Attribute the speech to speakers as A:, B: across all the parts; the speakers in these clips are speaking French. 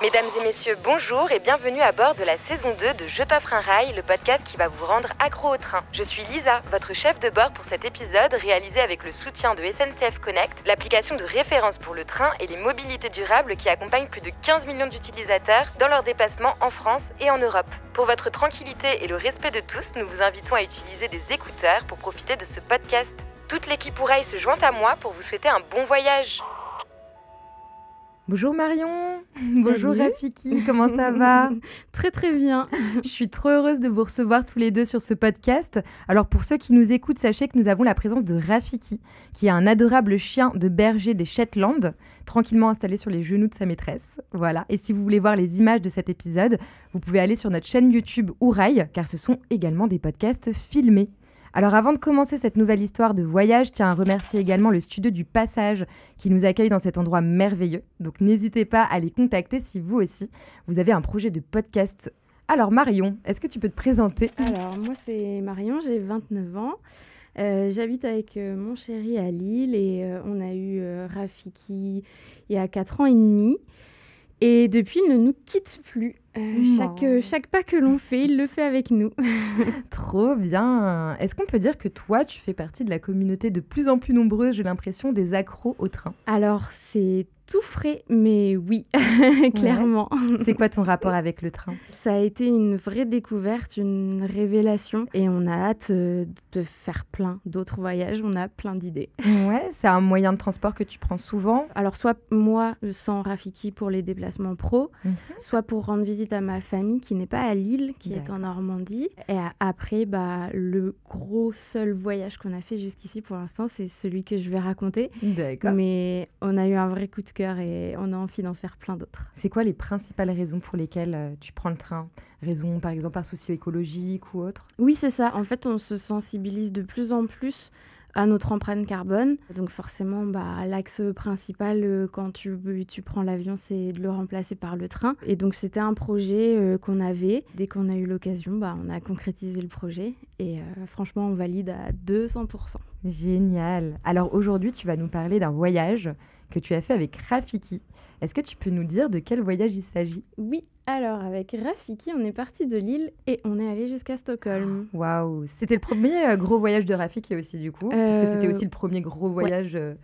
A: Mesdames et messieurs, bonjour et bienvenue à bord de la saison 2 de Je t'offre un rail, le podcast qui va vous rendre accro au train. Je suis Lisa, votre chef de bord pour cet épisode réalisé avec le soutien de SNCF Connect, l'application de référence pour le train et les mobilités durables qui accompagne plus de 15 millions d'utilisateurs dans leurs déplacements en France et en Europe. Pour votre tranquillité et le respect de tous, nous vous invitons à utiliser des écouteurs pour profiter de ce podcast. Toute l'équipe Ouraille se joint à moi pour vous souhaiter un bon voyage.
B: Bonjour Marion.
C: Salut.
B: Bonjour Rafiki, comment ça va?
C: Très très bien.
B: Je suis trop heureuse de vous recevoir tous les deux sur ce podcast. Alors pour ceux qui nous écoutent, sachez que nous avons la présence de Rafiki, qui est un adorable chien de berger des Shetland, tranquillement installé sur les genoux de sa maîtresse. Voilà. Et si vous voulez voir les images de cet épisode, vous pouvez aller sur notre chaîne YouTube Ouraille, car ce sont également des podcasts filmés. Alors avant de commencer cette nouvelle histoire de voyage, je tiens à remercier également le studio du Passage qui nous accueille dans cet endroit merveilleux. Donc n'hésitez pas à les contacter si vous aussi, vous avez un projet de podcast. Alors Marion, est-ce que tu peux te présenter?
C: Alors moi c'est Marion, j'ai 29 ans. J'habite avec mon chéri à Lille et on a eu Rafiki il y a 4 ans et demi. Et depuis, il ne nous quitte plus. Chaque pas que l'on fait, il le fait avec nous.
B: Trop bien. Est-ce qu'on peut dire que toi, tu fais partie de la communauté de plus en plus nombreuse, j'ai l'impression, des accros au train?
C: Alors, c'est tout frais, mais oui, clairement.
B: Ouais. C'est quoi ton rapport avec le train?
C: Ça a été une vraie découverte, une révélation. Et on a hâte de faire plein d'autres voyages. On a plein d'idées.
B: Ouais, c'est un moyen de transport que tu prends souvent?
C: Alors, soit moi, sans Rafiki pour les déplacements pro, soit pour rendre visite à ma famille qui n'est pas à Lille, qui est en Normandie. Et après, le gros seul voyage qu'on a fait jusqu'ici pour l'instant, c'est celui que je vais raconter.
B: D'accord.
C: Mais on a eu un vrai coup de cœur et on a envie d'en faire plein d'autres.
B: C'est quoi les principales raisons pour lesquelles tu prends le train? Raisons, par exemple, par souci écologique ou autre?
C: Oui, c'est ça. En fait, on se sensibilise de plus en plus à notre empreinte carbone. Donc forcément, l'axe principal quand tu prends l'avion, c'est de le remplacer par le train. Et donc c'était un projet qu'on avait. Dès qu'on a eu l'occasion, on a concrétisé le projet. Et franchement, on valide à 200%.
B: Génial. Alors aujourd'hui, tu vas nous parler d'un voyage que tu as fait avec Rafiki. Est-ce que tu peux nous dire de quel voyage il s'agit?
C: Oui, alors avec Rafiki, on est parti de Lille et on est allé jusqu'à Stockholm.
B: Waouh, c'était le premier gros voyage de Rafiki aussi du coup, puisque c'était aussi le premier gros voyage de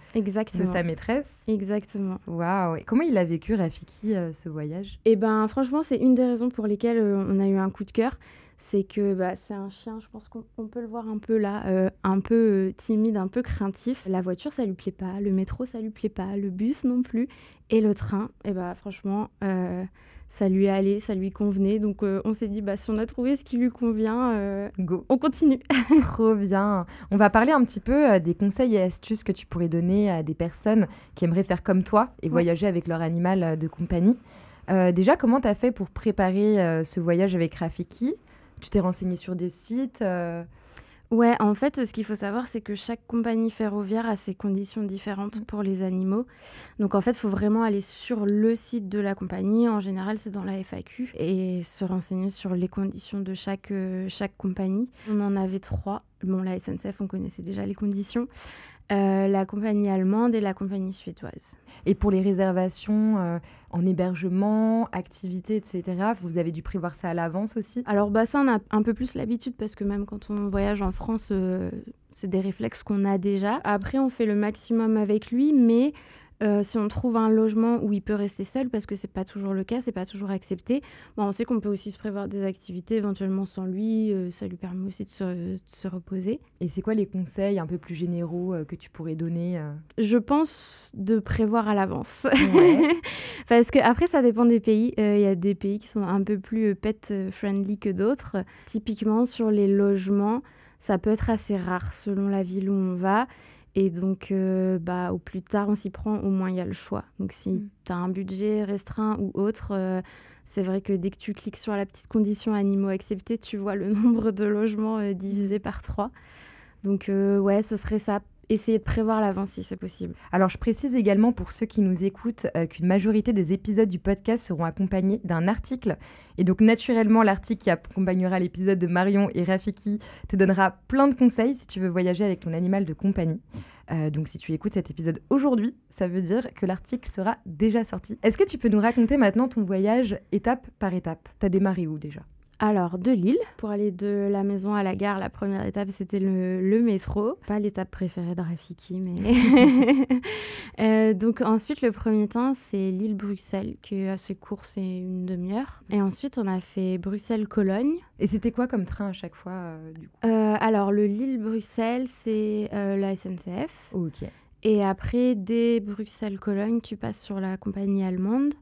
B: sa maîtresse.
C: Exactement.
B: Waouh, comment il a vécu Rafiki ce voyage?
C: Eh ben franchement, c'est une des raisons pour lesquelles on a eu un coup de cœur. C'est que c'est un chien, je pense qu'on peut le voir un peu là, un peu timide, un peu craintif. La voiture, ça lui plaît pas, le métro, ça lui plaît pas, le bus non plus. Et le train, franchement, ça lui allait, ça lui convenait. Donc on s'est dit, si on a trouvé ce qui lui convient,
B: go,
C: on continue.
B: Trop bien. On va parler un petit peu des conseils et astuces que tu pourrais donner à des personnes qui aimeraient faire comme toi et voyager avec leur animal de compagnie. Déjà, comment tu as fait pour préparer ce voyage avec Rafiki? Tu t'es renseigné sur des sites
C: Ouais, en fait, ce qu'il faut savoir, c'est que chaque compagnie ferroviaire a ses conditions différentes pour les animaux. Donc, en fait, il faut vraiment aller sur le site de la compagnie. En général, c'est dans la FAQ. Et se renseigner sur les conditions de chaque compagnie. On en avait 3. Bon, la SNCF, on connaissait déjà les conditions. La compagnie allemande et la compagnie suédoise.
B: Et pour les réservations en hébergement, activités, etc., vous avez dû prévoir ça à l'avance aussi?
C: Alors ça, on a un peu plus l'habitude parce que même quand on voyage en France, c'est des réflexes qu'on a déjà. Après, on fait le maximum avec lui, mais si on trouve un logement où il peut rester seul, parce que c'est pas toujours le cas, c'est pas toujours accepté, on sait qu'on peut aussi se prévoir des activités éventuellement sans lui, ça lui permet aussi de se reposer.
B: Et c'est quoi les conseils un peu plus généraux que tu pourrais donner
C: Je pense de prévoir à l'avance.
B: Ouais.
C: Parce que après ça dépend des pays, il y a des pays qui sont un peu plus pet friendly que d'autres. Typiquement sur les logements, ça peut être assez rare selon la ville où on va. Et donc, au plus tard on s'y prend, au moins il y a le choix. Donc, si tu as un budget restreint ou autre, c'est vrai que dès que tu cliques sur la petite condition animaux acceptés, tu vois le nombre de logements divisé par 3. Donc, ce serait ça. Essayer de prévoir l'avance si c'est possible.
B: Alors, je précise également pour ceux qui nous écoutent qu'une majorité des épisodes du podcast seront accompagnés d'un article. Et donc, naturellement, l'article qui accompagnera l'épisode de Marion et Rafiki te donnera plein de conseils si tu veux voyager avec ton animal de compagnie. Donc si tu écoutes cet épisode aujourd'hui, ça veut dire que l'article sera déjà sorti. Est-ce que tu peux nous raconter maintenant ton voyage étape par étape ? T'as démarré où déjà ?
C: Alors, de Lille, pour aller de la maison à la gare, la première étape, c'était le métro. Pas l'étape préférée de Rafiki, mais... donc ensuite, le premier temps, c'est Lille-Bruxelles, qui est assez court, c'est une demi-heure. Et ensuite, on a fait Bruxelles-Cologne.
B: Et c'était quoi comme train à chaque fois, du coup ?
C: Alors, le Lille-Bruxelles, c'est la SNCF.
B: Ok.
C: Et après, dès Bruxelles-Cologne, tu passes sur la compagnie allemande.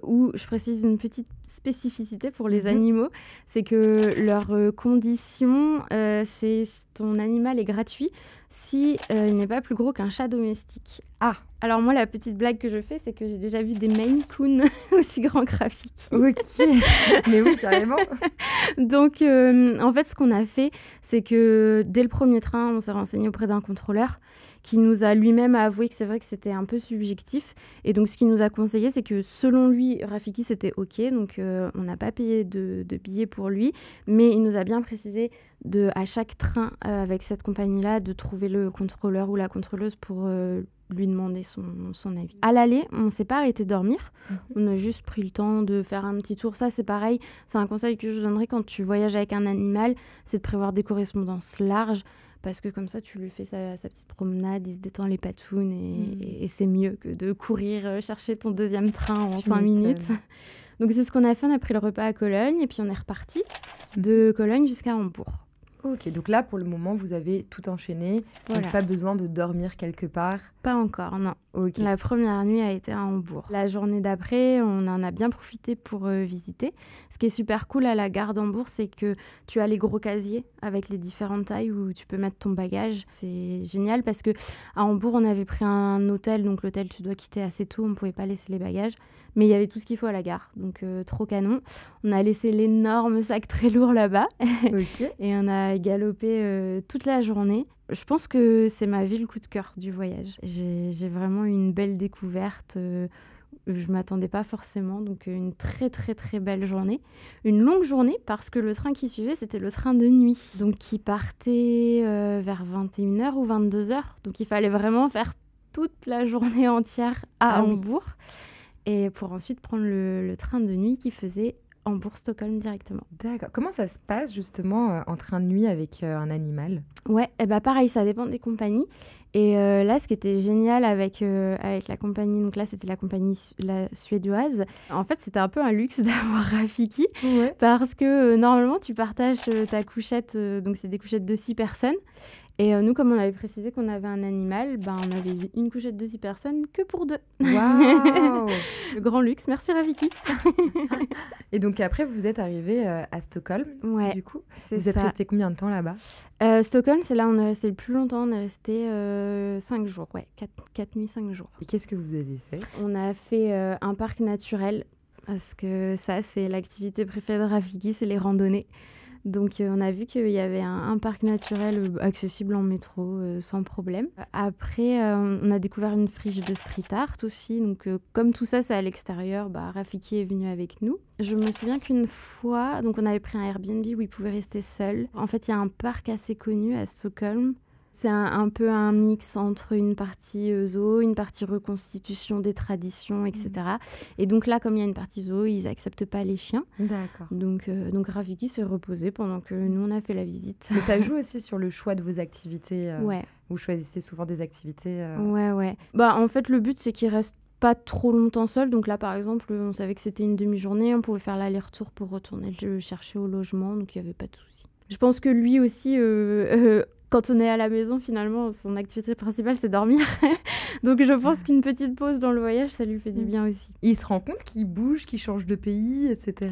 C: Où je précise une petite spécificité pour les animaux, c'est que leur condition, c'est ton animal est gratuit si il n'est pas plus gros qu'un chat domestique.
B: Ah.
C: Alors moi, la petite blague que je fais, c'est que j'ai déjà vu des Maine Coon aussi grands que Rafiki.
B: Ok, mais oui, carrément.
C: Donc, en fait, ce qu'on a fait, c'est que dès le premier train, on s'est renseigné auprès d'un contrôleur qui nous a lui-même avoué que c'est vrai que c'était un peu subjectif. Et donc, ce qu'il nous a conseillé, c'est que selon lui, Rafiki, c'était OK. Donc, on n'a pas payé de billets pour lui. Mais il nous a bien précisé à chaque train avec cette compagnie-là de trouver le contrôleur ou la contrôleuse pour lui demander son avis. À l'aller, on ne s'est pas arrêté de dormir. On a juste pris le temps de faire un petit tour. Ça, c'est pareil. C'est un conseil que je donnerais quand tu voyages avec un animal, c'est de prévoir des correspondances larges. Parce que comme ça, tu lui fais sa petite promenade, il se détend les patounes et c'est mieux que de courir chercher ton deuxième train en 5 minutes. Donc c'est ce qu'on a fait, on a pris le repas à Cologne et puis on est reparti de Cologne jusqu'à Hambourg.
B: Ok, donc là, pour le moment, vous avez tout enchaîné.
C: Voilà.
B: Donc pas besoin de dormir quelque part.
C: Pas encore, non.
B: Ok.
C: La première nuit a été à Hambourg. La journée d'après, on en a bien profité pour visiter. Ce qui est super cool à la gare d'Hambourg, c'est que tu as les gros casiers avec les différentes tailles où tu peux mettre ton bagage. C'est génial parce que à Hambourg, on avait pris un hôtel. Donc l'hôtel, tu dois quitter assez tôt. On ne pouvait pas laisser les bagages. Mais il y avait tout ce qu'il faut à la gare. Donc trop canon. On a laissé l'énorme sac très lourd là-bas.
B: Ok.
C: Et on a galopé toute la journée. Je pense que c'est ma ville coup de cœur du voyage. J'ai vraiment eu une belle découverte. Je ne m'attendais pas forcément. Donc une très très très belle journée. Une longue journée parce que le train qui suivait, c'était le train de nuit. Donc qui partait vers 21h ou 22h. Donc il fallait vraiment faire toute la journée entière à Hambourg. Et pour ensuite prendre le train de nuit qui faisait Hambourg-Stockholm directement.
B: D'accord. Comment ça se passe justement en train de nuit avec un animal ?
C: Ouais, pareil, ça dépend des compagnies. Et là, ce qui était génial avec la compagnie, donc là, c'était la compagnie suédoise. En fait, c'était un peu un luxe d'avoir Rafiki. Ouais. Parce que normalement, tu partages ta couchette, donc c'est des couchettes de 6 personnes. Et nous, comme on avait précisé qu'on avait un animal, on avait une couchette de 6 personnes que pour 2.
B: Waouh.
C: Le grand luxe. Merci Rafiki.
B: Et donc après, vous êtes arrivé à Stockholm, du coup. Vous êtes resté combien de temps là-bas ?
C: Stockholm, c'est là où on est resté le plus longtemps. On est resté 5 jours, 4 nuits, 5 jours.
B: Et qu'est-ce que vous avez fait ?
C: On a fait un parc naturel, parce que ça, c'est l'activité préférée de Rafiki, c'est les randonnées. Donc, on a vu qu'il y avait un parc naturel accessible en métro sans problème. Après, on a découvert une friche de street art aussi. Donc, comme tout ça, c'est à l'extérieur, Rafiki est venu avec nous. Je me souviens qu'une fois, donc on avait pris un Airbnb où il pouvait rester seul. En fait, il y a un parc assez connu à Stockholm. C'est un peu un mix entre une partie zoo, une partie reconstitution des traditions, etc. Et donc là, comme il y a une partie zoo, ils n'acceptent pas les chiens.
B: D'accord.
C: Donc Rafiki s'est reposé pendant que nous, on a fait la visite.
B: Mais ça joue aussi sur le choix de vos activités.
C: Ouais.
B: Vous choisissez souvent des activités.
C: Ouais. En fait, le but, c'est qu'il reste pas trop longtemps seul. Donc là, par exemple, on savait que c'était une demi-journée. On pouvait faire l'aller-retour pour retourner le chercher au logement. Donc il n'y avait pas de souci. Je pense que lui aussi... quand on est à la maison, finalement, son activité principale, c'est dormir. Donc, je pense qu'une petite pause dans le voyage, ça lui fait du bien aussi.
B: Il se rend compte qu'il bouge, qu'il change de pays, etc.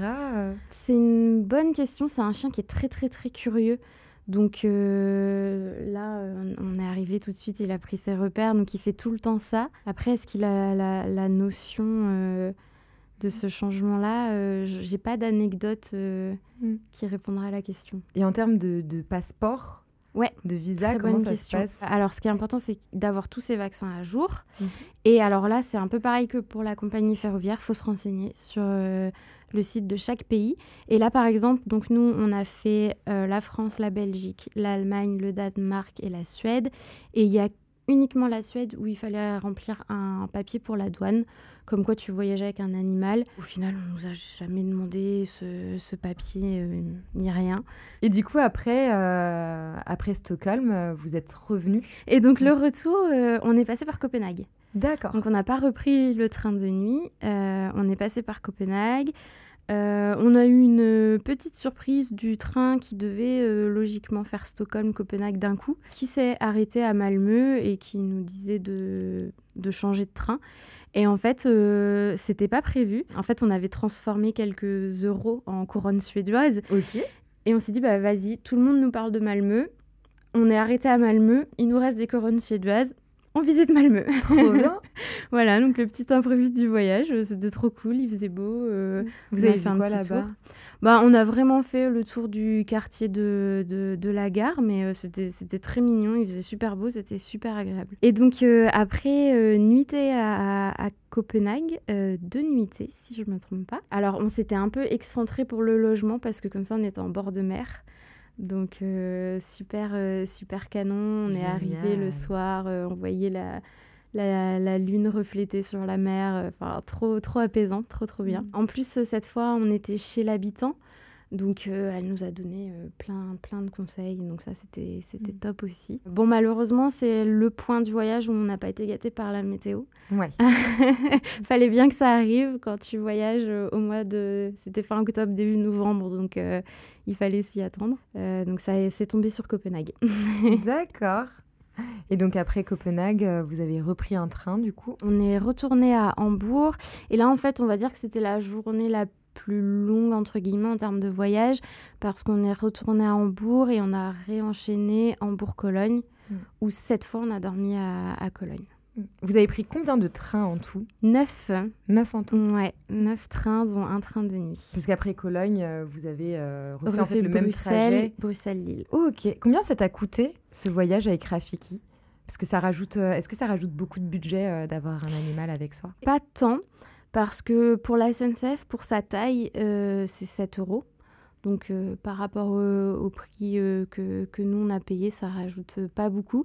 C: C'est une bonne question. C'est un chien qui est très, très, très curieux. Donc là, on est arrivé tout de suite, il a pris ses repères. Donc, il fait tout le temps ça. Après, est-ce qu'il a la notion de ce changement-là, j'ai pas d'anecdote qui répondra à la question.
B: Et en termes de passeport,
C: Ouais,
B: de visa?
C: très
B: Comment
C: bonne
B: ça
C: question.
B: se passe?
C: Alors, ce qui est important, c'est d'avoir tous ces vaccins à jour. Et alors là, c'est un peu pareil que pour la compagnie ferroviaire. Il faut se renseigner sur le site de chaque pays. Et là, par exemple, donc nous, on a fait la France, la Belgique, l'Allemagne, le Danemark et la Suède. Et il y a uniquement la Suède où il fallait remplir un papier pour la douane, comme quoi tu voyageais avec un animal. Au final, on nous a jamais demandé ce papier ni rien.
B: Et du coup, après Stockholm, vous êtes revenu?
C: Et donc le retour, on est passé par Copenhague.
B: D'accord.
C: Donc on n'a pas repris le train de nuit, on est passé par Copenhague. On a eu une petite surprise du train qui devait logiquement faire Stockholm-Copenhague d'un coup, qui s'est arrêté à Malmö et qui nous disait de changer de train. Et en fait, c'était pas prévu. En fait, on avait transformé quelques euros en couronnes suédoises.
B: Ok.
C: Et on s'est dit, bah vas-y, tout le monde nous parle de Malmö. On est arrêté à Malmö, il nous reste des couronnes suédoises. On visite Malmö.
B: Trop bien.
C: Voilà, donc le petit imprévu du voyage, c'était trop cool, il faisait beau.
B: Vous avez fait quoi là-bas?
C: On a vraiment fait le tour du quartier de la gare, mais c'était très mignon, il faisait super beau, c'était super agréable. Et donc après nuitée à Copenhague, 2 nuitées si je ne me trompe pas. Alors on s'était un peu excentré pour le logement parce que comme ça on était en bord de mer. Donc super canon, on est arrivé le soir, on voyait la lune reflétée sur la mer, trop apaisant, trop bien. En plus cette fois on était chez l'habitant, donc elle nous a donné plein de conseils, donc ça c'était top aussi. Bon malheureusement c'est le point du voyage où on n'a pas été gâté par la météo.
B: Ouais.
C: Fallait bien que ça arrive quand tu voyages c'était fin octobre, début novembre, donc il fallait s'y attendre. Donc ça c'est tombé sur Copenhague.
B: D'accord. Et donc après Copenhague, vous avez repris un train du coup?
C: On est retourné à Hambourg. Et là en fait on va dire que c'était la journée la plus longue entre guillemets en termes de voyage parce qu'on est retourné à Hambourg et on a réenchaîné Hambourg-Cologne où cette fois on a dormi à Cologne.
B: Vous avez pris combien de trains en tout?
C: 9.
B: 9 en tout?
C: Ouais, 9 trains, dont un train de nuit.
B: Parce qu'après Cologne, vous avez refait en fait le même trajet.
C: Bruxelles-Lille.
B: Oh, ok. Combien ça t'a coûté, ce voyage avec Rafiki? Parce que est-ce que ça rajoute beaucoup de budget d'avoir un animal avec soi?
C: Pas tant, parce que pour la SNCF, pour sa taille, c'est 7 €. Donc par rapport au prix que nous on a payé, ça rajoute pas beaucoup.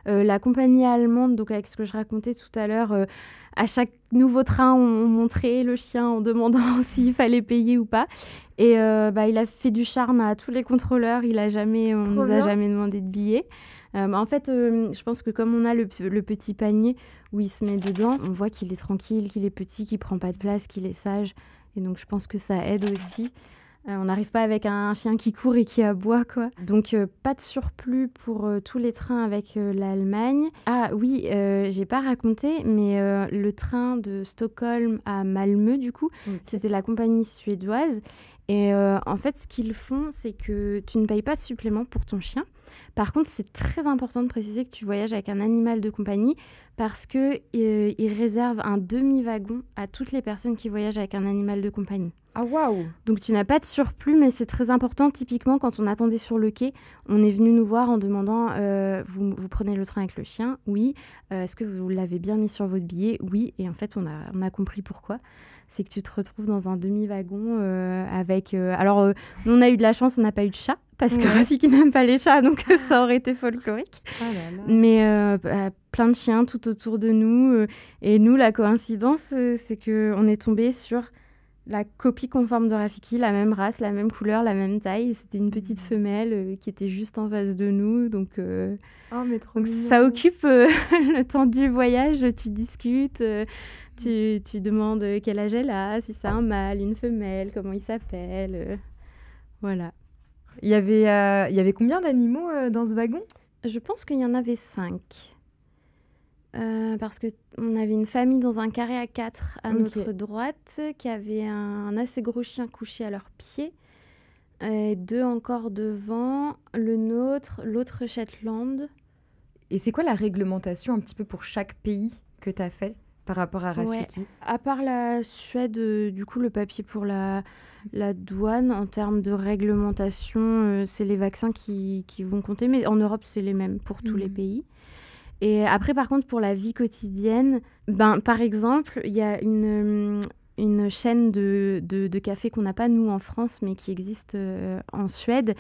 C: La compagnie allemande, donc avec ce que je racontais tout à l'heure, à chaque nouveau train, on montrait le chien en demandant s'il fallait payer ou pas. Et il a fait du charme à tous les contrôleurs. On nous a jamais demandé de billets. En fait, je pense que comme on a le petit panier où il se met dedans, on voit qu'il est tranquille, qu'il est petit, qu'il prend pas de place, qu'il est sage. Et donc je pense que ça aide aussi. On n'arrive pas avec un chien qui court et qui aboie, quoi. Donc, pas de surplus pour tous les trains avec l'Allemagne. Ah oui, j'ai pas raconté, mais le train de Stockholm à Malmö, du coup, c'était la compagnie suédoise. Et en fait, ce qu'ils font, c'est que tu ne payes pas de supplément pour ton chien. Par contre, c'est très important de préciser que tu voyages avec un animal de compagnie parce qu'ils réservent un demi-wagon à toutes les personnes qui voyagent avec un animal de compagnie.
B: Ah waouh!
C: Donc tu n'as pas de surplus, mais c'est très important. Typiquement, quand on attendait sur le quai, on est venu nous voir en demandant vous prenez le train avec le chien? Oui. Est-ce que vous l'avez bien mis sur votre billet? Oui. Et en fait, on a compris pourquoi. C'est que tu te retrouves dans un demi-wagon avec... Alors, nous, on a eu de la chance, on n'a pas eu de chat, parce que Rafiki n'aime pas les chats, donc ça aurait été folklorique.
B: Oh là là.
C: Mais plein de chiens tout autour de nous. Et nous, la coïncidence, c'est qu'on est tombé sur la copie conforme de Rafiki, la même race, la même couleur, la même taille. C'était une petite femelle qui était juste en face de nous. Donc,
B: mais trop
C: donc
B: mignon.
C: ça occupe le temps du voyage. Tu discutes, tu demandes quel âge elle a, si c'est un mâle, une femelle, comment il s'appelle. Voilà.
B: Il y avait combien d'animaux dans ce wagon?
C: Je pense qu'il y en avait 5. Parce qu'on avait une famille dans un carré à 4 à notre droite qui avait un assez gros chien couché à leurs pieds. Et 2 encore devant, le nôtre, l'autre Shetland.
B: Et c'est quoi la réglementation un petit peu pour chaque pays que tu as fait? par rapport à Rafiki.
C: Ouais. À part la Suède, du coup, le papier pour la douane, en termes de réglementation, c'est les vaccins qui vont compter. Mais en Europe, c'est les mêmes pour tous les pays. Et après, par contre, pour la vie quotidienne, par exemple, il y a une chaîne de café qu'on n'a pas, nous, en France, mais qui existe en Suède,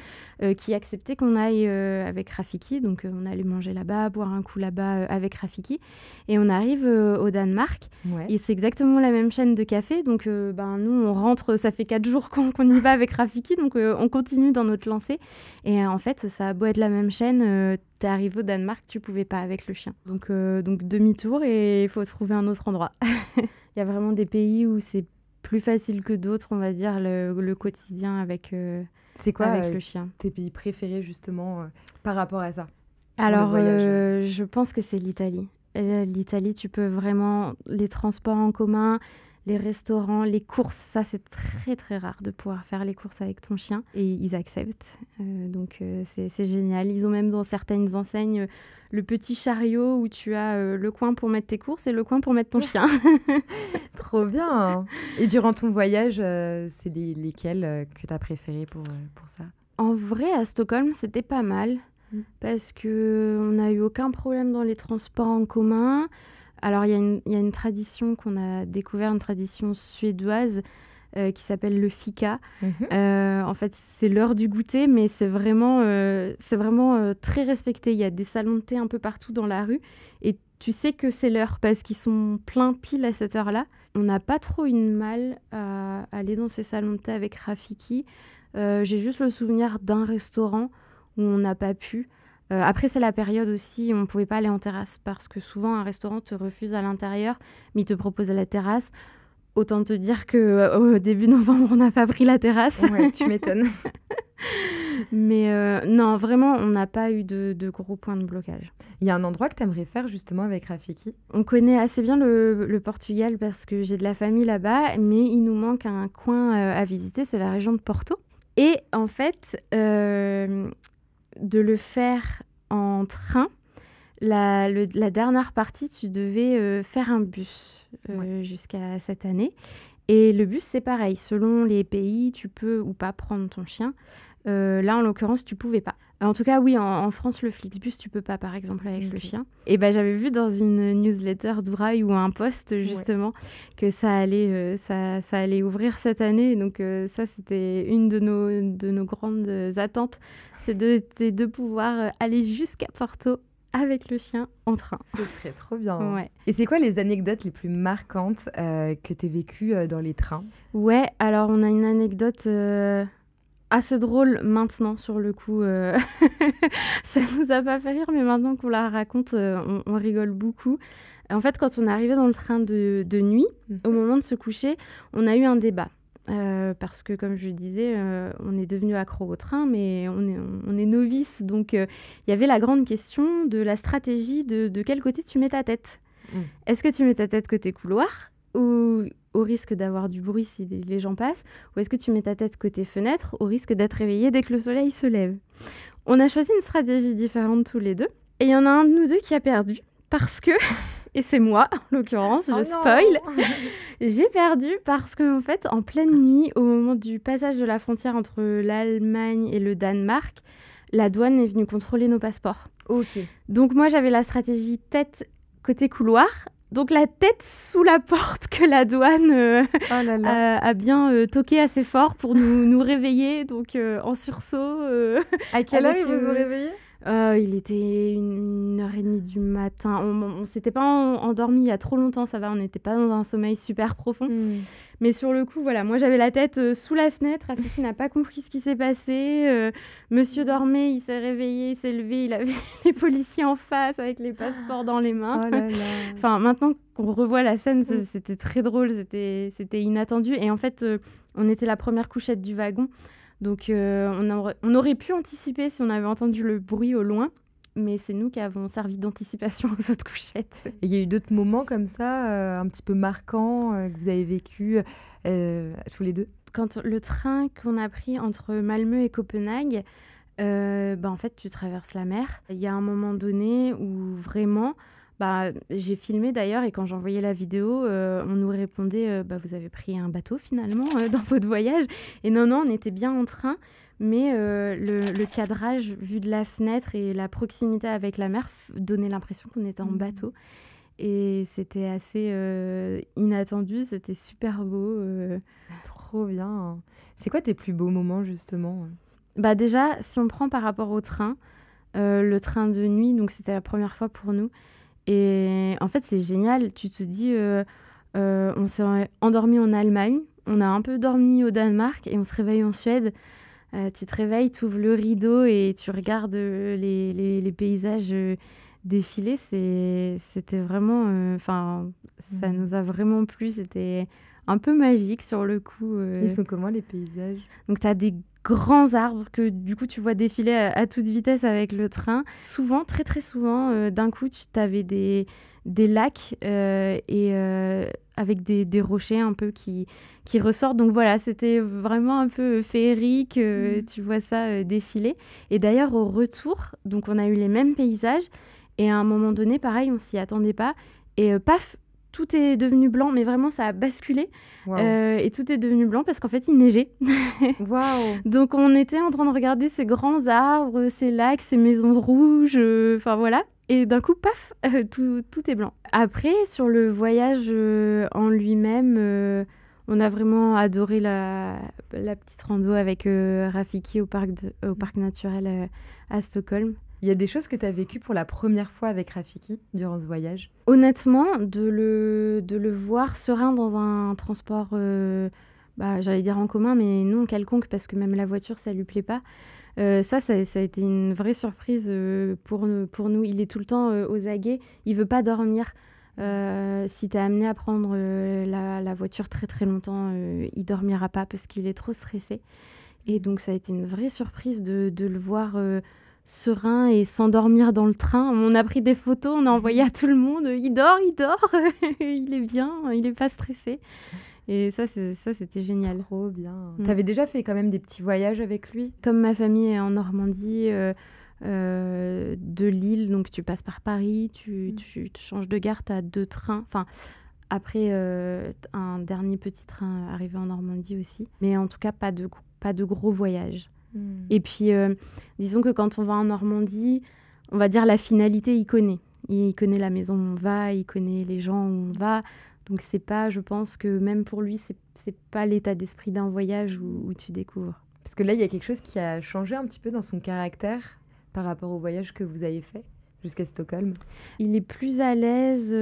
C: qui acceptait qu'on aille avec Rafiki. Donc, on allait manger là-bas, boire un coup là-bas avec Rafiki. Et on arrive au Danemark. Ouais. Et c'est exactement la même chaîne de café. Donc, nous, on rentre, ça fait 4 jours qu'on y va avec Rafiki. Donc, on continue dans notre lancée. Et en fait, ça a beau être la même chaîne, t'es arrivé au Danemark, tu pouvais pas avec le chien. Donc demi-tour et il faut trouver un autre endroit. Il y a vraiment des pays où c'est plus facile que d'autres, on va dire, le quotidien avec,
B: c'est quoi,
C: avec le chien.
B: Tes pays préférés, justement, par rapport à ça?
C: Alors, je pense que c'est l'Italie. L'Italie, tu peux vraiment... Les transports en commun, les restaurants, les courses, ça, c'est très, très rare de pouvoir faire les courses avec ton chien. Et ils acceptent. C'est génial. Ils ont même dans certaines enseignes... le petit chariot où tu as le coin pour mettre tes courses et le coin pour mettre ton chien.
B: Trop bien. Et durant ton voyage, c'est lesquels que tu as préférés pour ça?
C: En vrai, à Stockholm, c'était pas mal parce qu'on n'a eu aucun problème dans les transports en commun. Alors, il y a une tradition qu'on a découvert, une tradition suédoise qui s'appelle le fika. En fait, c'est l'heure du goûter, mais c'est vraiment très respecté. Il y a des salons de thé un peu partout dans la rue et tu sais que c'est l'heure parce qu'ils sont pleins pile à cette heure-là. On n'a pas trop eu de mal à aller dans ces salons de thé avec Rafiki. J'ai juste le souvenir d'un restaurant où on n'a pas pu. Après, c'est la période aussi où on ne pouvait pas aller en terrasse parce que souvent, un restaurant te refuse à l'intérieur, mais il te propose à la terrasse. Autant te dire qu'au début novembre, on n'a pas pris la terrasse.
B: Ouais, tu m'étonnes.
C: Mais non, vraiment, on n'a pas eu de gros points de blocage.
B: Il y a un endroit que tu aimerais faire justement avec Rafiki?
C: On connaît assez bien le Portugal parce que j'ai de la famille là-bas, mais il nous manque un coin à visiter, c'est la région de Porto. Et en fait, de le faire en train, la dernière partie, tu devais faire un bus jusqu'à cette année. Et le bus, c'est pareil. Selon les pays, tu peux ou pas prendre ton chien. Là, en l'occurrence, tu pouvais pas. En tout cas, oui, en France, le Flixbus, tu peux pas, par exemple, avec le chien. Et j'avais vu dans une newsletter d'Ourail ou un post, justement, que ça allait ouvrir cette année. Donc, ça, c'était une de nos grandes attentes. C'est de pouvoir aller jusqu'à Porto avec le chien en train.
B: Ce serait trop bien.
C: Ouais.
B: Et c'est quoi les anecdotes les plus marquantes que tu as vécues dans les trains? Ouais,
C: alors on a une anecdote assez drôle maintenant sur le coup. Ça nous a pas fait rire, mais maintenant qu'on la raconte, on rigole beaucoup. En fait, quand on est arrivé dans le train de nuit, au moment de se coucher, on a eu un débat. Parce que, comme je le disais, on est devenu accro au train, mais on est novice. Donc, il y avait la grande question de la stratégie de quel côté tu mets ta tête. Est-ce que tu mets ta tête côté couloir, ou au risque d'avoir du bruit si les gens passent, ou est-ce que tu mets ta tête côté fenêtre, au risque d'être réveillé dès que le soleil se lève? On a choisi une stratégie différente tous les deux. Et il y en a un de nous deux qui a perdu, parce que... Et c'est moi, en l'occurrence, je spoil. J'ai perdu parce qu'en fait, en pleine nuit, au moment du passage de la frontière entre l'Allemagne et le Danemark, la douane est venue contrôler nos passeports.
B: Ok.
C: Donc moi, j'avais la stratégie tête côté couloir. Donc la tête sous la porte que la douane a bien toqué assez fort pour nous réveiller. Donc en sursaut.
B: À quelle heure ils vous ont réveillés?
C: Il était 1h30 du matin. On s'était pas endormi il y a trop longtemps, ça va, on n'était pas dans un sommeil super profond. Mais sur le coup, voilà, moi j'avais la tête sous la fenêtre, Rafiki n'a pas compris ce qui s'est passé. Monsieur dormait, il s'est réveillé, il s'est levé, il avait les policiers en face avec les passeports dans les mains.
B: Oh là là.
C: Enfin, maintenant qu'on revoit la scène, c'était très drôle, c'était inattendu. Et en fait, on était la première couchette du wagon. Donc, on aurait pu anticiper si on avait entendu le bruit au loin, mais c'est nous qui avons servi d'anticipation aux autres couchettes.
B: Et il y a eu d'autres moments comme ça, un petit peu marquants, que vous avez vécu tous les deux?
C: Quand le train qu'on a pris entre Malmö et Copenhague, en fait, tu traverses la mer. Il y a un moment donné où vraiment, J'ai filmé d'ailleurs, et quand j'envoyais la vidéo, on nous répondait vous avez pris un bateau finalement dans votre voyage. Et non, on était bien en train, mais le cadrage vu de la fenêtre et la proximité avec la mer donnait l'impression qu'on était en bateau. Et c'était assez inattendu, c'était super beau.
B: Trop bien. C'est quoi tes plus beaux moments justement?
C: Déjà, si on prend par rapport au train, le train de nuit, donc c'était la première fois pour nous. Et en fait, c'est génial. Tu te dis, on s'est endormi en Allemagne, on a un peu dormi au Danemark et on se réveille en Suède. Tu te réveilles, tu ouvres le rideau et tu regardes les paysages défiler. C'était vraiment... ça nous a vraiment plu. C'était un peu magique sur le coup.
B: Ils sont comment les paysages?
C: Donc, tu as des grands arbres que du coup tu vois défiler à toute vitesse avec le train. Souvent, très très souvent, d'un coup tu avais des lacs avec des rochers un peu qui ressortent. Donc voilà, c'était vraiment un peu féerique, tu vois ça défiler. Et d'ailleurs au retour, donc on a eu les mêmes paysages et à un moment donné, pareil, on s'y attendait pas et paf, tout est devenu blanc, mais vraiment ça a basculé.
B: Wow.
C: Et tout est devenu blanc parce qu'en fait il neigeait.
B: Wow.
C: Donc on était en train de regarder ces grands arbres, ces lacs, ces maisons rouges, voilà. Et d'un coup, paf, tout est blanc. Après, sur le voyage en lui-même, on a vraiment adoré la petite rando avec Rafiki au parc naturel à Stockholm.
B: Il y a des choses que tu as vécues pour la première fois avec Rafiki durant ce voyage?
C: Honnêtement, de le voir serein dans un transport, j'allais dire en commun, mais non quelconque, parce que même la voiture, ça lui plaît pas. Ça a été une vraie surprise pour nous. Il est tout le temps aux aguets, il veut pas dormir. Si tu es amené à prendre la voiture très très longtemps, il dormira pas parce qu'il est trop stressé. Et donc ça a été une vraie surprise de le voir serein et s'endormir dans le train. On a pris des photos, on a envoyé à tout le monde. Il dort, il est bien, il est pas stressé. Et ça, c'était génial.
B: Trop bien. T'avais déjà fait quand même des petits voyages avec lui?
C: Comme ma famille est en Normandie, de Lille, donc tu passes par Paris, tu changes de gare, tu as 2 trains. Enfin, après, un dernier petit train arrivé en Normandie aussi. Mais en tout cas, pas de gros voyages. Et puis, disons que quand on va en Normandie, on va dire la finalité, il connaît. Il connaît la maison où on va, il connaît les gens où on va. Donc, c'est pas, je pense que même pour lui, c'est pas l'état d'esprit d'un voyage où tu découvres.
B: Parce que là, il y a quelque chose qui a changé un petit peu dans son caractère par rapport au voyage que vous avez fait jusqu'à Stockholm.
C: Il est plus à l'aise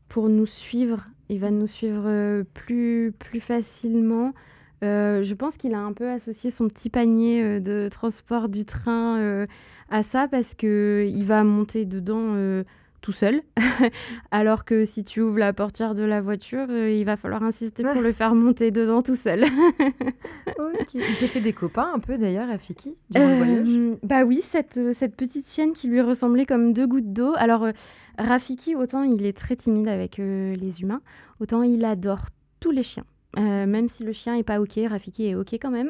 C: pour nous suivre. Il va nous suivre plus facilement. Je pense qu'il a un peu associé son petit panier de transport du train à ça, parce qu'il va monter dedans tout seul. Alors que si tu ouvres la portière de la voiture, il va falloir insister pour le faire monter dedans tout seul.
B: Okay. Il s'est fait des copains un peu d'ailleurs, Rafiki, durant le voyage?
C: Oui, cette petite chienne qui lui ressemblait comme 2 gouttes d'eau. Alors, Rafiki, autant il est très timide avec les humains, autant il adore tous les chiens. Même si le chien n'est pas OK, Rafiki est OK quand même.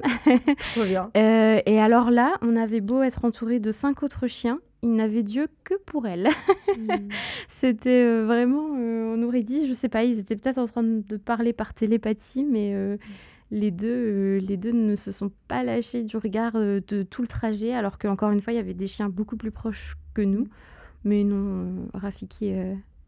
B: Trop bien.
C: Et alors là, on avait beau être entouré de 5 autres chiens, il n'avait Dieu que pour elle. C'était vraiment, on aurait dit, je sais pas, ils étaient peut-être en train de parler par télépathie, mais les deux ne se sont pas lâchés du regard de tout le trajet, alors qu'encore une fois, il y avait des chiens beaucoup plus proches que nous. Mais non, Rafiki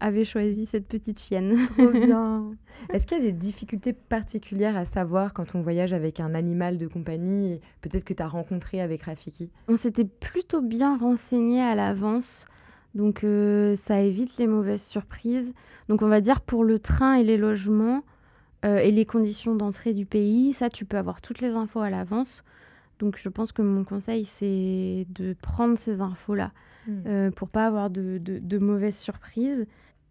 C: avait choisi cette petite chienne.
B: Trop bien. Est-ce qu'il y a des difficultés particulières à savoir quand on voyage avec un animal de compagnie, peut-être que tu as rencontré avec Rafiki?
C: On s'était plutôt bien renseigné à l'avance, donc ça évite les mauvaises surprises. Donc on va dire pour le train et les logements et les conditions d'entrée du pays, ça tu peux avoir toutes les infos à l'avance. Donc je pense que mon conseil, c'est de prendre ces infos-là pour pas avoir de mauvaises surprises.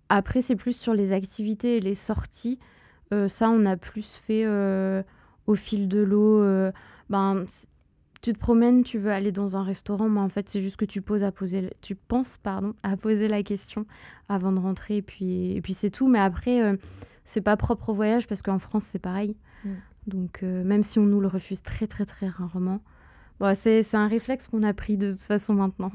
C: Après, c'est plus sur les activités et les sorties. Ça, on a plus fait au fil de l'eau. Tu te promènes, tu veux aller dans un restaurant, mais en fait, c'est juste que tu penses à poser la question avant de rentrer, et puis c'est tout. Mais après, c'est pas propre au voyage, parce qu'en France, c'est pareil. Donc, même si on nous le refuse très, très, très rarement, c'est un réflexe qu'on a pris de toute façon maintenant.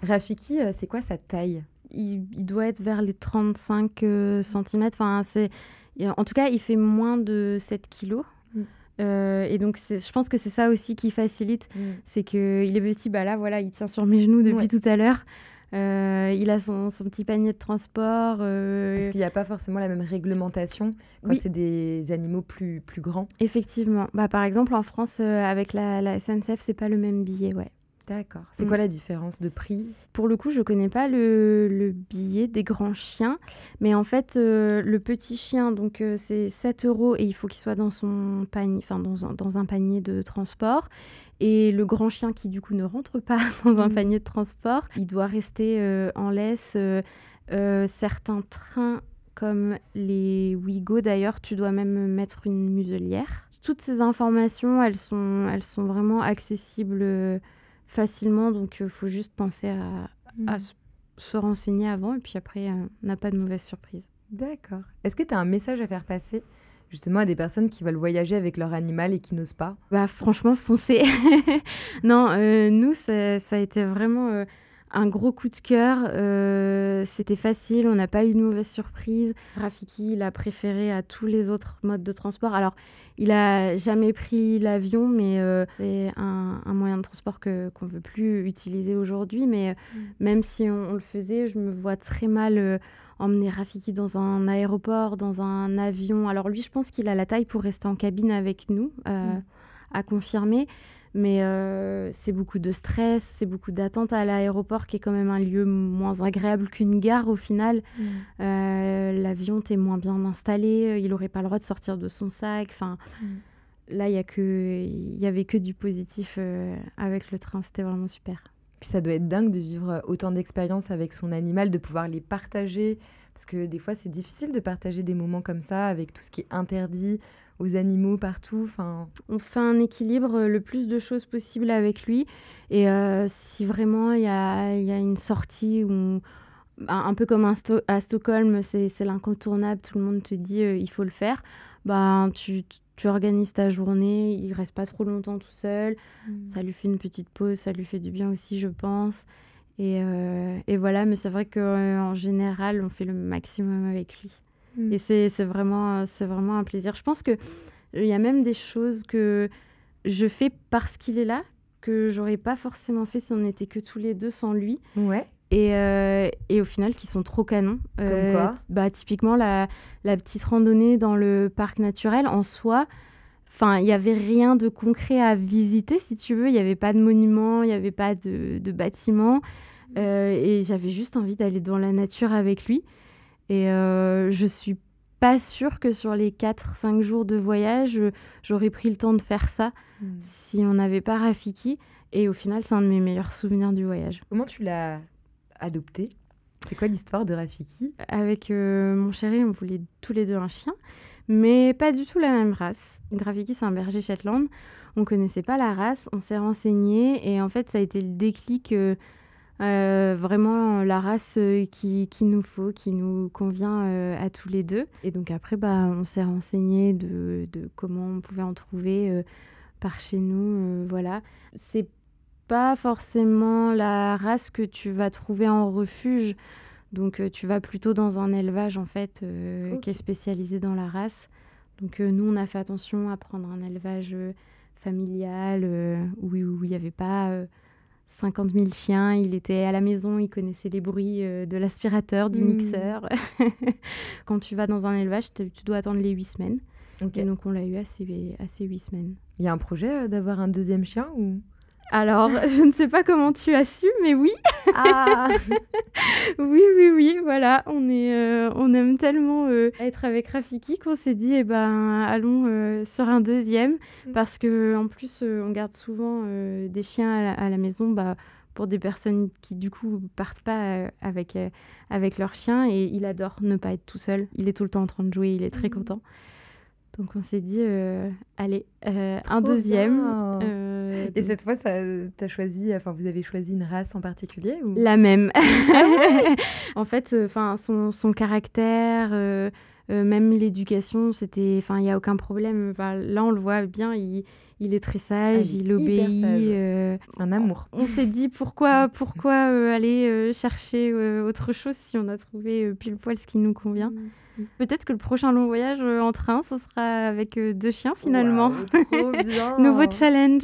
B: Rafiki, c'est quoi sa taille ?
C: Il doit être vers les 35 cm. Enfin, en tout cas, il fait moins de 7 kilos. Et donc, je pense que c'est ça aussi qui facilite. C'est qu'il est petit, là, voilà, il tient sur mes genoux depuis tout à l'heure. Il a son petit panier de transport.
B: Parce qu'il n'y a pas forcément la même réglementation quand c'est des animaux plus grands.
C: Effectivement. Par exemple, en France, avec la SNCF, c'est pas le même billet, ouais.
B: D'accord. C'est quoi la différence de prix ?
C: Pour le coup, je connais pas le billet des grands chiens. Mais en fait, le petit chien, donc c'est 7 € et il faut qu'il soit dans son panier, enfin dans un panier de transport. Et le grand chien qui, du coup, ne rentre pas dans un panier de transport, il doit rester en laisse. Certains trains, comme les Ouigo d'ailleurs, tu dois même mettre une muselière. Toutes ces informations, elles sont vraiment accessibles facilement, donc il faut juste penser à se renseigner avant, et puis après, on n'a pas de mauvaise surprise.
B: D'accord. Est-ce que tu as un message à faire passer justement à des personnes qui veulent voyager avec leur animal et qui n'osent pas ?
C: Franchement, foncez. Non, nous, ça a été vraiment un gros coup de cœur. C'était facile, on n'a pas eu de mauvaise surprise. Rafiki, il a préféré à tous les autres modes de transport. Alors, il n'a jamais pris l'avion, mais c'est un moyen de transport qu'on ne veut plus utiliser aujourd'hui. Mais même si on le faisait, je me vois très mal emmener Rafiki dans un aéroport, dans un avion. Alors lui, je pense qu'il a la taille pour rester en cabine avec nous, à confirmer. Mais c'est beaucoup de stress, c'est beaucoup d'attente à l'aéroport, qui est quand même un lieu moins agréable qu'une gare au final. L'avion, t'es moins bien installé, il n'aurait pas le droit de sortir de son sac. Enfin, là, il y avait que du positif avec le train, c'était vraiment super.
B: Puis ça doit être dingue de vivre autant d'expériences avec son animal, de pouvoir les partager. Parce que des fois, c'est difficile de partager des moments comme ça, avec tout ce qui est interdit aux animaux partout.
C: On fait un équilibre, le plus de choses possible avec lui. Et si vraiment il y a une sortie où, un peu comme à Stockholm, c'est l'incontournable, tout le monde te dit il faut le faire, tu organises ta journée, il reste pas trop longtemps tout seul, ça lui fait une petite pause, ça lui fait du bien aussi, je pense. Et voilà, mais c'est vrai qu'en général, on fait le maximum avec lui. Et c'est vraiment un plaisir. Je pense qu'il y a même des choses que je fais parce qu'il est là, que j'aurais pas forcément fait si on n'était que tous les deux sans lui.
B: Ouais.
C: Et au final, qui sont trop canons.
B: Comme quoi ?
C: Typiquement, la petite randonnée dans le parc naturel, en soi, il n'y avait rien de concret à visiter, si tu veux. Il n'y avait pas de monument, il n'y avait pas de bâtiment. Et j'avais juste envie d'aller dans la nature avec lui. Et je suis pas sûre que sur les 4-5 jours de voyage, j'aurais pris le temps de faire ça si on n'avait pas Rafiki. Et au final, c'est un de mes meilleurs souvenirs du voyage.
B: Comment tu l'as adopté ? C'est quoi l'histoire de Rafiki ?
C: Avec mon chéri, on voulait tous les deux un chien, mais pas du tout la même race. Rafiki, c'est un berger Shetland. On connaissait pas la race, on s'est renseigné et en fait, ça a été le déclic. Vraiment la race qui nous faut, qui nous convient à tous les deux. Et donc après, on s'est renseigné de comment on pouvait en trouver par chez nous. Voilà. C'est pas forcément la race que tu vas trouver en refuge. Donc tu vas plutôt dans un élevage en fait qui est spécialisé dans la race. Donc nous, on a fait attention à prendre un élevage familial où il n'y avait pas 50 000 chiens. Il était à la maison, il connaissait les bruits de l'aspirateur, du mixeur. Quand tu vas dans un élevage, tu dois attendre les 8 semaines. Okay. Et donc on l'a eu à ces 8 semaines.
B: Il y a un projet d'avoir un deuxième chien ou...
C: Alors, je ne sais pas comment tu as su, mais oui.
B: Ah.
C: Oui, voilà. On aime tellement être avec Rafiki qu'on s'est dit, allons sur un deuxième. Parce qu'en plus, on garde souvent des chiens à la maison pour des personnes qui, du coup, partent pas avec leur chien. Et il adore ne pas être tout seul. Il est tout le temps en train de jouer, il est très content. Donc, on s'est dit, allez, un deuxième.
B: Et cette fois, vous avez choisi une race en particulier ou...
C: La même. En fait, son caractère, Même l'éducation, il n'y a aucun problème. Enfin, là, on le voit bien, il est très sage, il obéit.
B: Un amour.
C: On s'est dit pourquoi aller chercher autre chose si on a trouvé pile poil ce qui nous convient. Peut-être que le prochain long voyage en train, ce sera avec 2 chiens finalement.
B: Wow, trop bien.
C: Nouveau challenge.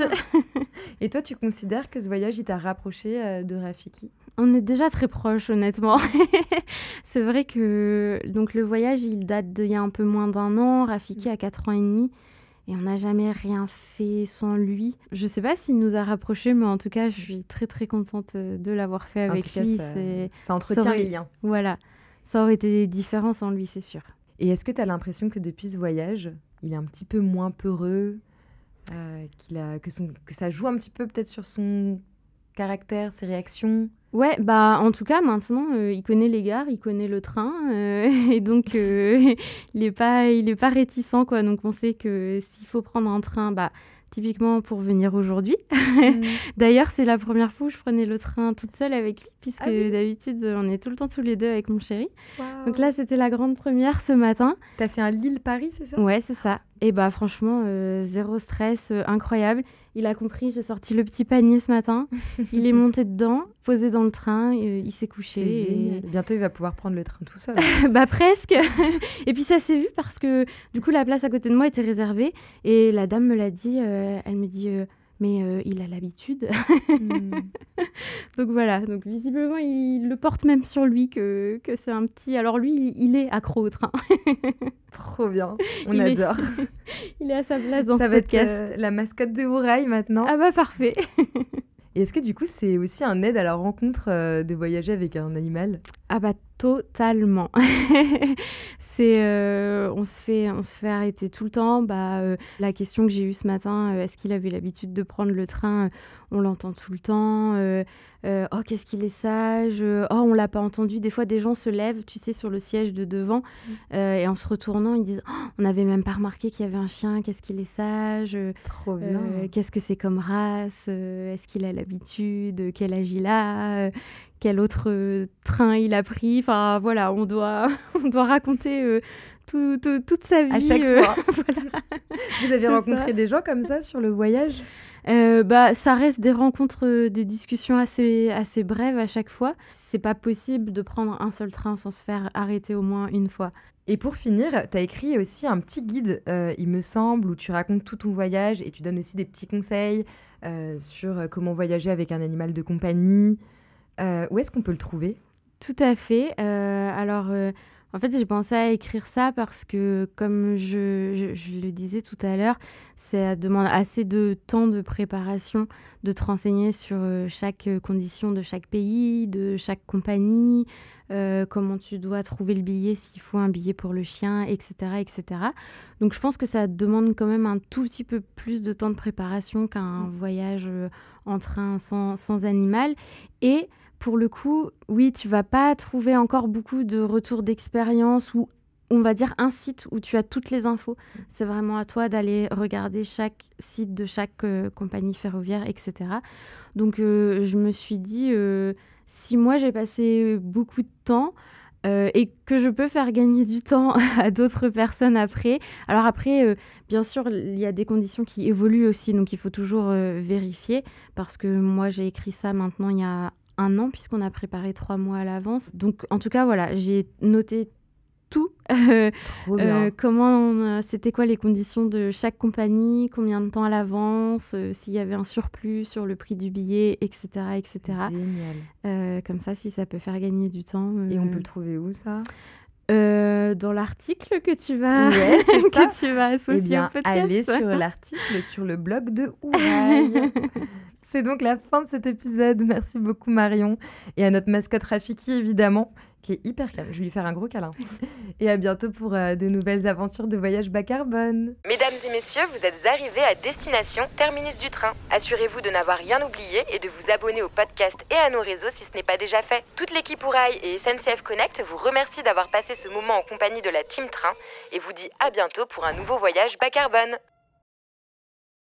B: Et toi, tu considères que ce voyage, il t'a rapproché de Rafiki ?
C: On est déjà très proches, honnêtement. C'est vrai que donc, le voyage, il date d'il y a un peu moins d'1 an. Rafiki a 4 ans et demi. Et on n'a jamais rien fait sans lui. Je ne sais pas s'il nous a rapprochés, mais en tout cas, je suis très, très contente de l'avoir fait avec lui.
B: Ça entretient les liens.
C: Voilà. Ça aurait été différent sans lui, c'est sûr.
B: Et est-ce que tu as l'impression que depuis ce voyage, il est un petit peu moins peureux, que ça joue un petit peu peut-être sur son caractère, ses réactions ?
C: Ouais, en tout cas, maintenant, il connaît les gares, il connaît le train, et donc il est pas réticent, quoi. Donc on sait que s'il faut prendre un train, typiquement pour venir aujourd'hui. D'ailleurs, c'est la première fois où je prenais le train toute seule avec lui, puisque d'habitude, on est tout le temps tous les deux avec mon chéri. Wow. Donc là, c'était la grande première ce matin.
B: T'as fait un Lille-Paris, c'est ça ?
C: Ouais, c'est ça. Et franchement, zéro stress, incroyable. Il a compris, j'ai sorti le petit panier ce matin. Il est monté dedans, posé dans le train, il s'est couché.
B: C'est génial. Bientôt, il va pouvoir prendre le train tout seul.
C: Presque. Et puis ça s'est vu parce que du coup, la place à côté de moi était réservée. Et la dame me l'a dit, elle me dit... mais il a l'habitude. Donc voilà, donc visiblement, il le porte même sur lui que c'est un petit... Alors lui, il est accro au train.
B: Trop bien, on adore.
C: Il est à sa place dans
B: ce
C: podcast.
B: Ça va être la mascotte de Ouraille maintenant.
C: Ah parfait.
B: Et est-ce que du coup, c'est aussi un aide à la rencontre de voyager avec un animal ?
C: Ah totalement. On se fait arrêter tout le temps. La question que j'ai eue ce matin, est-ce qu'il avait l'habitude de prendre le train ? On l'entend tout le temps. Oh, qu'est-ce qu'il est sage. Oh, on l'a pas entendu. Des fois, des gens se lèvent, tu sais, sur le siège de devant, et en se retournant, ils disent oh, on n'avait même pas remarqué qu'il y avait un chien. Qu'est-ce qu'il est sage.
B: Trop bien.
C: Qu'est-ce que c'est comme race. Est-ce qu'il a l'habitude. Quel âge il a. Quel autre train il a pris. Enfin, voilà, on doit raconter toute sa vie.
B: À chaque fois.
C: Voilà.
B: Vous avez rencontré des gens comme ça sur le voyage ?
C: Ça reste des rencontres, des discussions assez brèves à chaque fois. C'est pas possible de prendre un seul train sans se faire arrêter au moins une fois.
B: Et pour finir, tu as écrit aussi un petit guide, il me semble, où tu racontes tout ton voyage et tu donnes aussi des petits conseils sur comment voyager avec un animal de compagnie. Où est-ce qu'on peut le trouver ?
C: Tout à fait. En fait, j'ai pensé à écrire ça parce que, comme je le disais tout à l'heure, ça demande assez de temps de préparation, de te renseigner sur chaque condition de chaque pays, de chaque compagnie, comment tu dois trouver le billet, s'il faut un billet pour le chien, etc., etc. Donc, je pense que ça demande quand même un tout petit peu plus de temps de préparation qu'un voyage en train sans animal. Et pour le coup, oui, tu vas pas trouver encore beaucoup de retours d'expérience ou on va dire un site où tu as toutes les infos. C'est vraiment à toi d'aller regarder chaque site de chaque compagnie ferroviaire, etc. Donc, je me suis dit, si moi j'ai passé beaucoup de temps et que je peux faire gagner du temps à d'autres personnes après. Alors après, bien sûr, il y a des conditions qui évoluent aussi, donc il faut toujours vérifier parce que moi j'ai écrit ça maintenant il y a 1 an, puisqu'on a préparé 3 mois à l'avance. Donc, en tout cas, voilà, j'ai noté tout. C'était quoi les conditions de chaque compagnie, combien de temps à l'avance, s'il y avait un surplus sur le prix du billet, etc. etc.
B: Génial.
C: Comme ça, si ça peut faire gagner du temps.
B: Et on peut le trouver où, ça ?
C: Dans l'article que tu vas associer au podcast.
B: Allez sur l'article sur le blog de Ouraille. C'est donc la fin de cet épisode. Merci beaucoup Marion. Et à notre mascotte Rafiki, évidemment, qui est hyper calme. Je vais lui faire un gros câlin. Et à bientôt pour de nouvelles aventures de voyage bas carbone.
A: Mesdames et messieurs, vous êtes arrivés à destination terminus du train. Assurez-vous de n'avoir rien oublié et de vous abonner au podcast et à nos réseaux si ce n'est pas déjà fait. Toute l'équipe Ouraille et SNCF Connect vous remercie d'avoir passé ce moment en compagnie de la Team Train et vous dit à bientôt pour un nouveau voyage bas carbone.